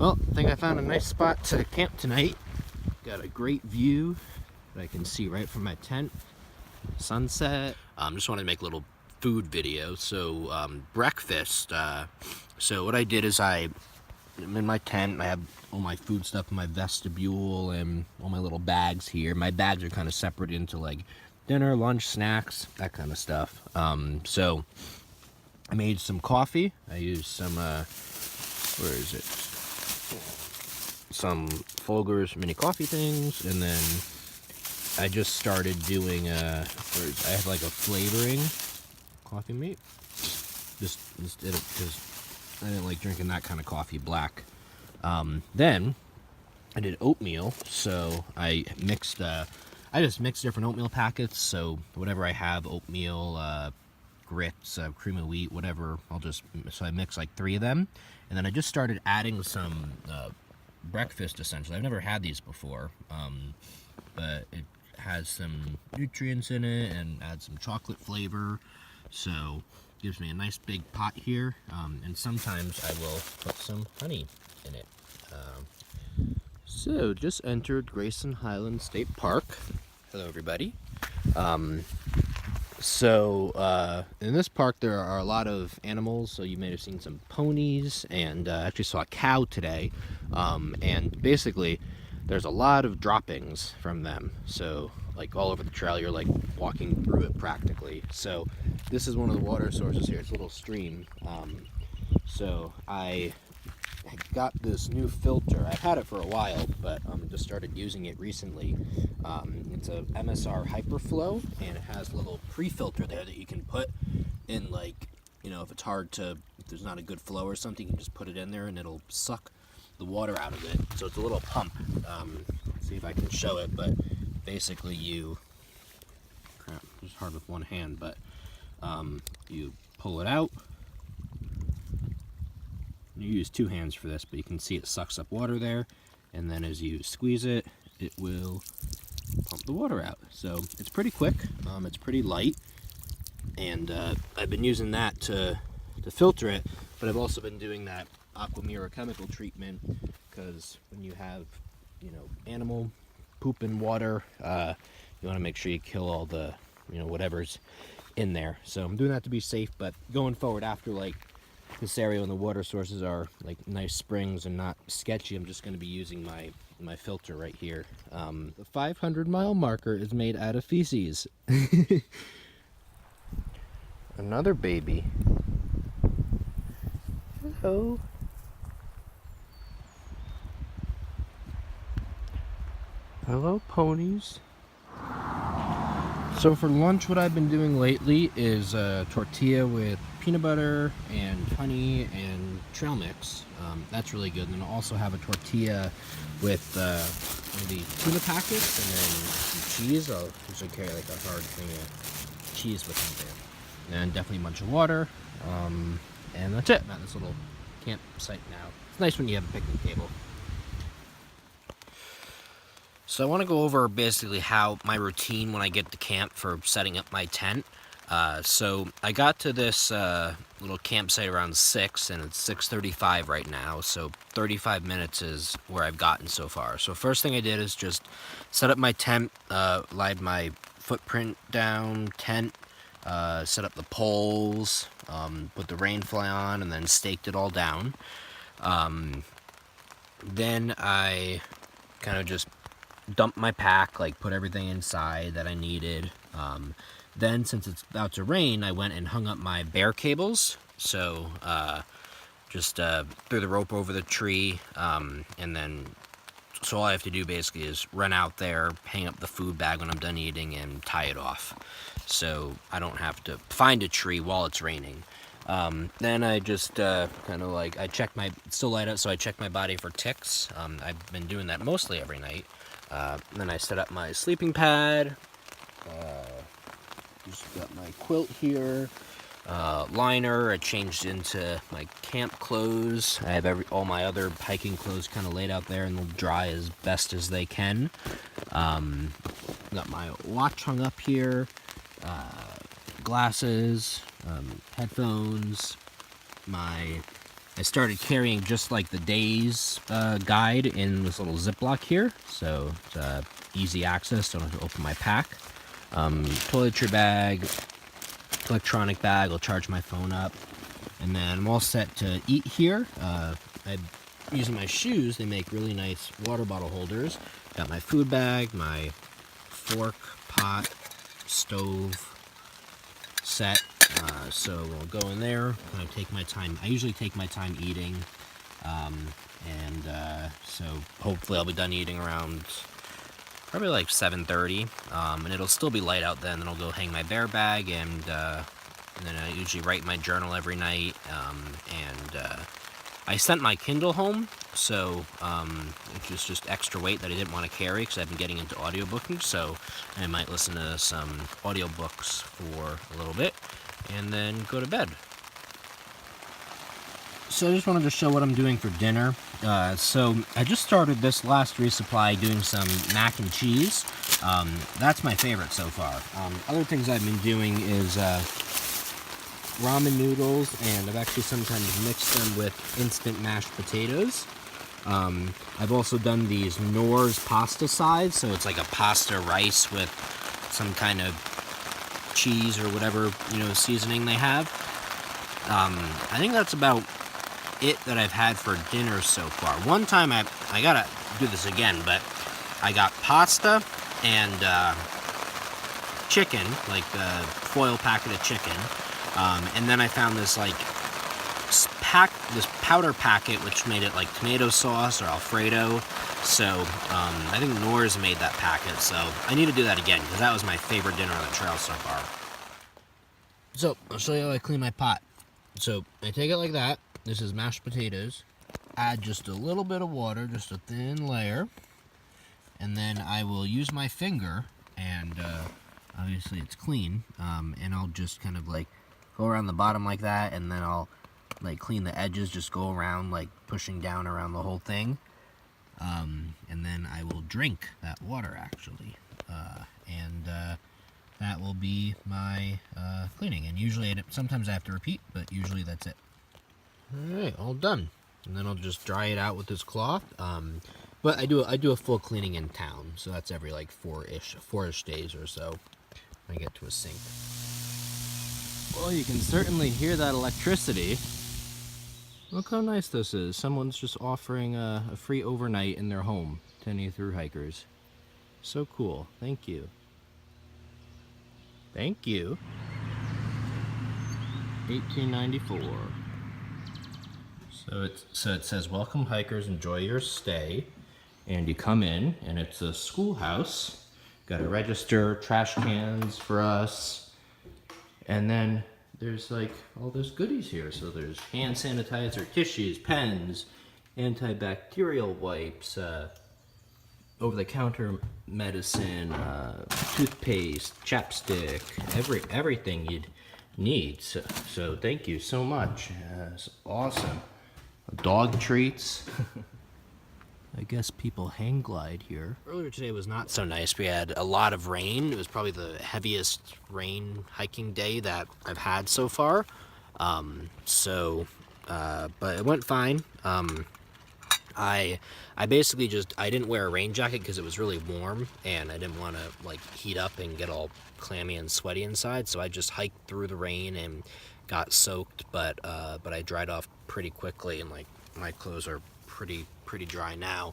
Well, I think I found a nice spot to camp tonight. Got a great view that I can see right from my tent. Sunset. Just wanted to make a little food video. So breakfast. So what I did is I'm in my tent. I have all my food stuff in my vestibule and all my little bags here. My bags are kind of separate into like dinner, lunch, snacks, that kind of stuff. So I made some coffee. I used some where is it? Some Folgers mini coffee things, and then I just started doing I have like a flavoring coffee mate. Just did it because I didn't like drinking that kind of coffee black. Then I did oatmeal, so I just mixed different oatmeal packets. So whatever I have, oatmeal, grits, cream of wheat, whatever, so I mixed like 3 of them, and then I just started adding some breakfast essentially. I've never had these before, but it has some nutrients in it and adds some chocolate flavor, so gives me a nice big pot here, and sometimes I will put some honey in it. So just entered Grayson Highland State Park. Hello everybody. So in this park there are a lot of animals, so you may have seen some ponies, and I actually saw a cow today, and basically there's a lot of droppings from them, so like all over the trail, you're like walking through it practically. So this is one of the water sources here. It's a little stream. So I got this new filter. I've had it for a while, but just started using it recently. It's a MSR Hyperflow, and it has a little pre-filter there that you can put in, like, you know, if there's not a good flow or something, you can just put it in there and it'll suck the water out of it. So it's a little pump. Let's see if I can show it, but basically it's hard with one hand, but you pull it out. You use 2 hands for this, but you can see it sucks up water there, and then as you squeeze it, it will pump the water out. So it's pretty quick, it's pretty light, and I've been using that to filter it, but I've also been doing that Aquamira chemical treatment, because when you have, you know, animal poop in water, you want to make sure you kill all the, you know, whatever's in there. So I'm doing that to be safe, but going forward, after like this area when the water sources are like nice springs and not sketchy, I'm just going to be using my filter right here. The 500-mile marker is made out of feces. Another baby. Hello. Hello, ponies. So for lunch, what I've been doing lately is a tortilla with peanut butter and honey and trail mix. That's really good. And then I'll also have a tortilla with maybe tuna packets and then some cheese. I'll usually carry like a hard thing of cheese with me there. And definitely a bunch of water. And that's it. I'm at this little campsite now. It's nice when you have a picnic table. So I want to go over basically how my routine when I get to camp for setting up my tent. So I got to this little campsite around 6, and it's 6:35 right now, so 35 minutes is where I've gotten so far. So first thing I did is just set up my tent, laid my footprint down, tent, set up the poles, put the rain fly on, and then staked it all down. Then I kind of just dumped my pack, like put everything inside that I needed. Then since it's about to rain, I went and hung up my bear cables. So just threw the rope over the tree, and then so all I have to do basically is run out there, hang up the food bag when I'm done eating, and tie it off, so I don't have to find a tree while it's raining. Then I just kind of like, it's still light out, so I check my body for ticks. I've been doing that mostly every night. Then I set up my sleeping pad, just got my quilt here, liner. I changed into my camp clothes. I have all my other hiking clothes kind of laid out there, and they'll dry as best as they can. Got my watch hung up here, glasses, headphones, I started carrying just like the day's guide in this little Ziploc here, so it's easy access, don't have to open my pack. Toiletry bag, electronic bag, I'll charge my phone up, and then I'm all set to eat here. I'm using my shoes, they make really nice water bottle holders. Got my food bag, my fork, pot, stove set, so we'll go in there, kind of take my time. I usually take my time eating, so hopefully I'll be done eating around probably like 7:30, and it'll still be light out then I'll go hang my bear bag, and then I usually write my journal every night, I sent my Kindle home, so which is just extra weight that I didn't want to carry because I've been getting into audiobooking, so I might listen to some audiobooks for a little bit and then go to bed. So I just wanted to show what I'm doing for dinner. So I just started this last resupply doing some mac and cheese. That's my favorite so far. Other things I've been doing is ramen noodles, and I've actually sometimes mixed them with instant mashed potatoes. I've also done these Knorr's pasta sides, so it's like a pasta rice with some kind of cheese or whatever, seasoning they have. I think that's about it that I've had for dinner so far. One time I gotta do this again, but I got pasta and chicken, like a foil packet of chicken. And then I found this this powder packet, which made it like tomato sauce or Alfredo. So I think Knorr's made that packet. So I need to do that again because that was my favorite dinner on the trail so far. So I'll show you how I clean my pot. So I take it like that. This is mashed potatoes. Add just a little bit of water, just a thin layer, and then I will use my finger, and obviously it's clean, and I'll just kind of like go around the bottom like that, and then I'll like clean the edges, just go around like pushing down around the whole thing, and then I will drink that water actually, and that will be my cleaning. And usually sometimes I have to repeat, but usually that's it. Alright, all done. And then I'll just dry it out with this cloth. But I do a full cleaning in town, so that's every like four-ish days or so when I get to a sink. Well, you can certainly hear that electricity. Look how nice this is. Someone's just offering a free overnight in their home to any thru-hikers. So cool. Thank you. Thank you. 1894. So it says, welcome hikers, enjoy your stay. And you come in, and it's a schoolhouse. Got to register, trash cans for us. And then there's like all this goodies here. So there's hand sanitizer, tissues, pens, antibacterial wipes, over-the-counter medicine, toothpaste, chapstick, everything you'd need. So thank you so much. It's awesome. Dog treats. I guess people hang glide here. Earlier today was not so nice. We had a lot of rain. It was probably the heaviest rain hiking day that I've had so far. But it went fine. I basically I didn't wear a rain jacket because it was really warm and I didn't want to like heat up and get all clammy and sweaty inside. So I just hiked through the rain and got soaked, but I dried off pretty quickly, and like my clothes are pretty dry now.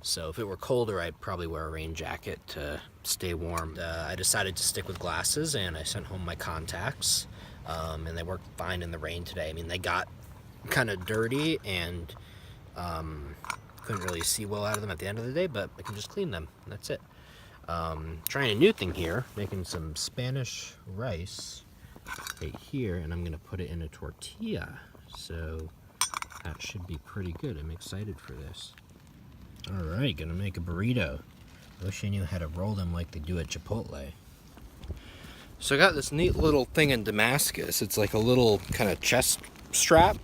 So if it were colder, I'd probably wear a rain jacket to stay warm. I decided to stick with glasses, and I sent home my contacts, and they worked fine in the rain today. I mean, they got kind of dirty and couldn't really see well out of them at the end of the day, but I can just clean them, and that's it. Trying a new thing here, making some Spanish rice right here, and I'm gonna put it in a tortilla, so that should be pretty good. I'm excited for this. Alright, gonna make a burrito. I wish I knew how to roll them like they do at Chipotle. So I got this neat little thing in Damascus. It's like a little kind of chest strap.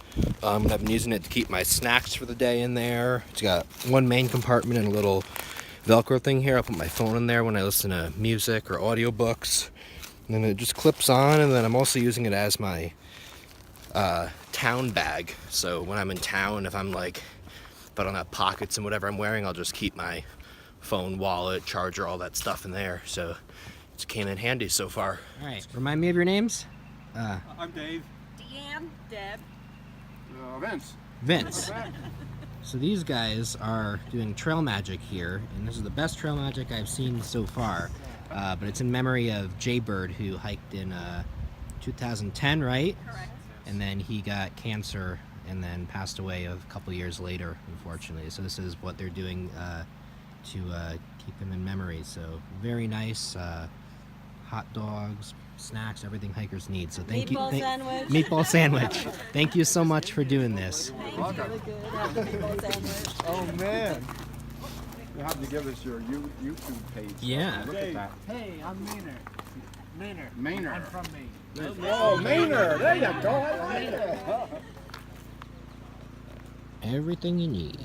I've been using it to keep my snacks for the day in there. It's got one main compartment and a little Velcro thing here. I'll put my phone in there when I listen to music or audiobooks. And then it just clips on, and then I'm also using it as my town bag. So when I'm in town, if I don't have pockets and whatever I'm wearing, I'll just keep my phone, wallet, charger, all that stuff in there. So it came in handy so far. All right, remind me of your names. I'm Dave. Deanne, Deb. Vince. Vince. So these guys are doing trail magic here, and this is the best trail magic I've seen so far. But it's in memory of Jay Bird, who hiked in 2010, right? Correct. And then he got cancer and then passed away a couple years later, unfortunately. So this is what they're doing to keep him in memory. So very nice. Hot dogs, snacks, everything hikers need. So thank you. Sandwich. Meatball sandwich. Thank you so much for doing this. Thank you. Really good. Have a meatball sandwich. Oh man. You have to give us your YouTube page. Yeah. Look at that. Hey, I'm Maynard. Maynard. I'm from Maine. Oh, Maynard. There you go. I like that. Everything you need.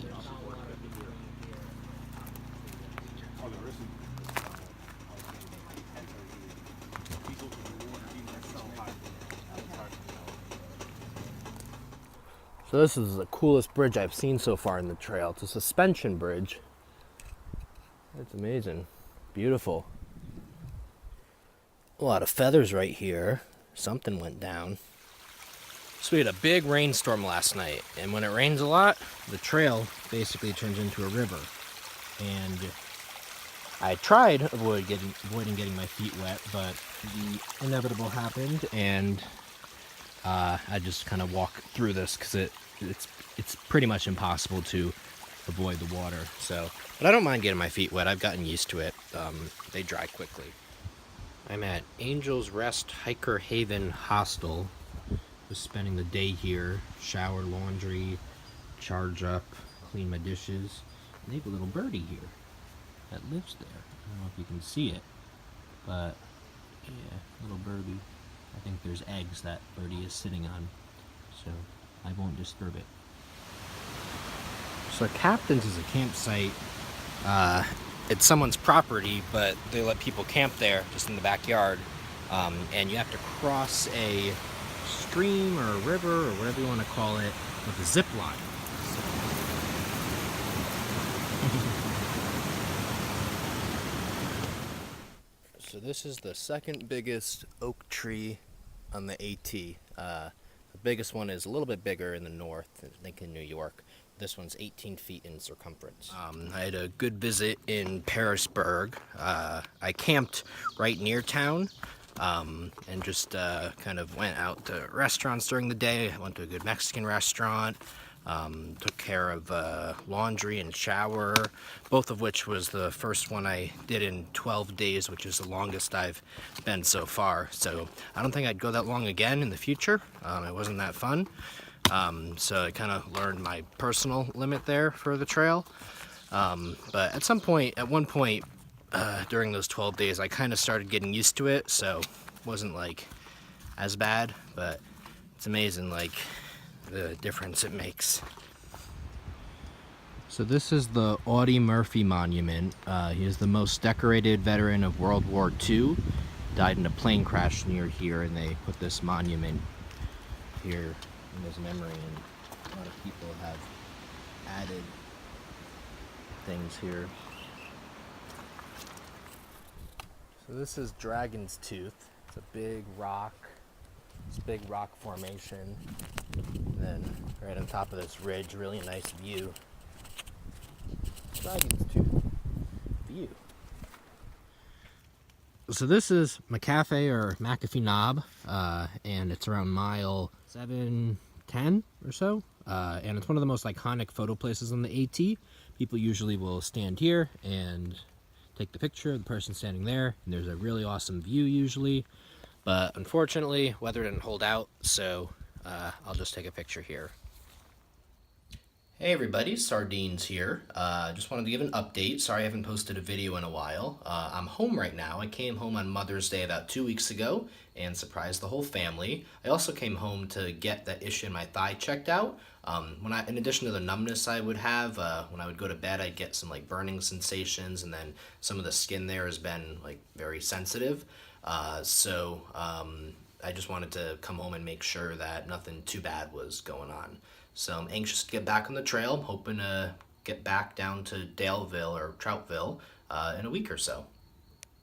So this is the coolest bridge I've seen so far in the trail. It's a suspension bridge. It's amazing. Beautiful. A lot of feathers right here. Something went down. So we had a big rainstorm last night, and when it rains a lot, the trail basically turns into a river. And I tried avoiding getting my feet wet, but the inevitable happened, and I just kind of walk through this because it's pretty much impossible to avoid the water. So, but I don't mind getting my feet wet. I've gotten used to it. They dry quickly. I'm at Angel's Rest Hiker Haven Hostel. Just spending the day here. Shower, laundry, charge up, clean my dishes. And they have a little birdie here that lives there. I don't know if you can see it, but yeah, little birdie. I think there's eggs that birdie is sitting on, so I won't disturb it. So Captain's is a campsite. It's someone's property, but they let people camp there just in the backyard. And you have to cross a stream or a river or whatever you want to call it with a zip line. So this is the second biggest oak tree on the AT. The biggest one is a little bit bigger in the north, I think in New York. This one's 18 feet in circumference. I had a good visit in Pearisburg. I camped right near town and just kind of went out to restaurants during the day. I went to a good Mexican restaurant. Took care of laundry and shower, both of which was the first one I did in 12 days, which is the longest I've been so far. So I don't think I'd go that long again in the future. It wasn't that fun. So I kind of learned my personal limit there for the trail. But at one point during those 12 days, I kind of started getting used to it. So it wasn't like as bad, but it's amazing like the difference it makes. So this is the Audie Murphy Monument. He is the most decorated veteran of World War II. Died in a plane crash near here, and they put this monument here in his memory, and a lot of people have added things here. So this is Dragon's Tooth. It's a big rock. It's a big rock formation. And then right on top of this ridge, really nice view. Dragon's Tooth view. So this is McAfee or McAfee Knob, and it's around mile 710 or so. And it's one of the most iconic photo places on the AT. People usually will stand here and take the picture of the person standing there, and there's a really awesome view usually. But unfortunately, weather didn't hold out, so I'll just take a picture here. Hey everybody, Sardines here. Just wanted to give an update. Sorry I haven't posted a video in a while. I'm home right now. I came home on Mother's Day about 2 weeks ago and surprised the whole family. I also came home to get that issue in my thigh checked out. In addition to the numbness I would have, when I would go to bed, I'd get some like burning sensations, and then some of the skin there has been like very sensitive. I just wanted to come home and make sure that nothing too bad was going on. So I'm anxious to get back on the trail. I'm hoping to get back down to Daleville or Troutville in a week or so.